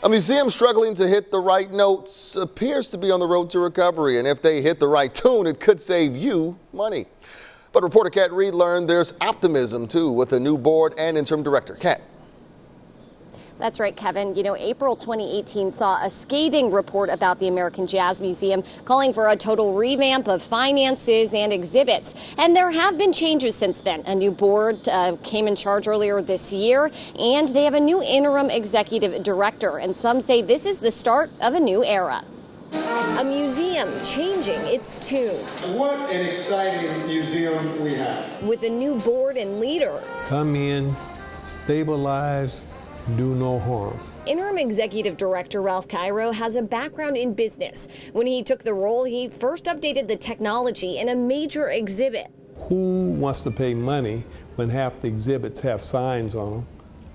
A museum struggling to hit the right notes appears to be on the road to recovery, and if they hit the right tune, it could save you money. But reporter Kat Reed learned there's optimism too with a new board and interim director. Kat. That's right, Kevin. You know, April 2018 saw a scathing report about the American Jazz Museum calling for a total revamp of finances and exhibits. And there have been changes since then. A new board came in charge earlier this year, and they have a new interim executive director. And some say this is the start of a new era. A museum changing its tune. What an exciting museum we have. With a new board and leader. Come in, stabilize, do no harm. Interim Executive Director Ralph Cairo has a background in business. When he took the role, he first updated the technology in a major exhibit. Who wants to pay money when half the exhibits have signs on them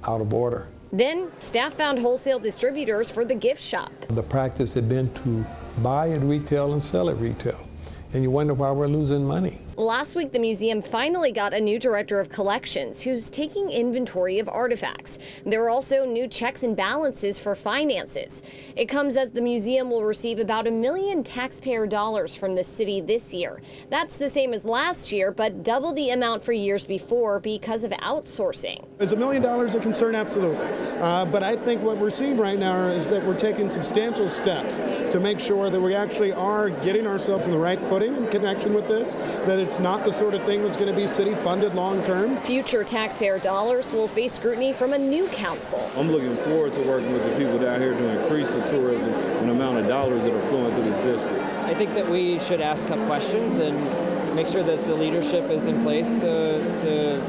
out of order? Then staff found wholesale distributors for the gift shop. The practice had been to buy at retail and sell at retail. And you wonder why we're losing money. Last week, the museum finally got a new director of collections who's taking inventory of artifacts. There are also new checks and balances for finances. It comes as the museum will receive about $1 million taxpayer dollars from the city this year. That's the same as last year, but double the amount for years before because of outsourcing. Is $1 million a concern? Absolutely. But I think what we're seeing right now is that we're taking substantial steps to make sure that we actually are getting ourselves in the right footing in connection with this, that it's not the sort of thing that's going to be city funded long term. Future taxpayer dollars will face scrutiny from a new council. I'm looking forward to working with the people down here to increase the tourism and the amount of dollars that are flowing through this district. I think that we should ask tough questions and make sure that the leadership is in place to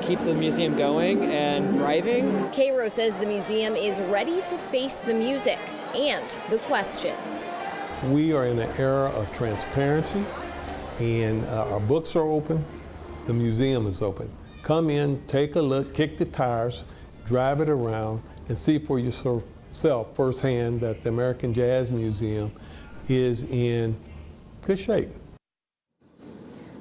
keep the museum going and thriving. Cairo says the museum is ready to face the music and the questions. We are in an era of transparency, and our books are open, the museum is open. Come in, take a look, kick the tires, drive it around, and see for yourself firsthand that the American Jazz Museum is in good shape.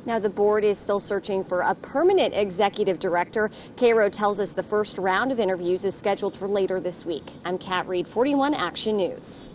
Now, the board is still searching for a permanent executive director. Cairo tells us the first round of interviews is scheduled for later this week. I'm Kat Reed, 41 Action News.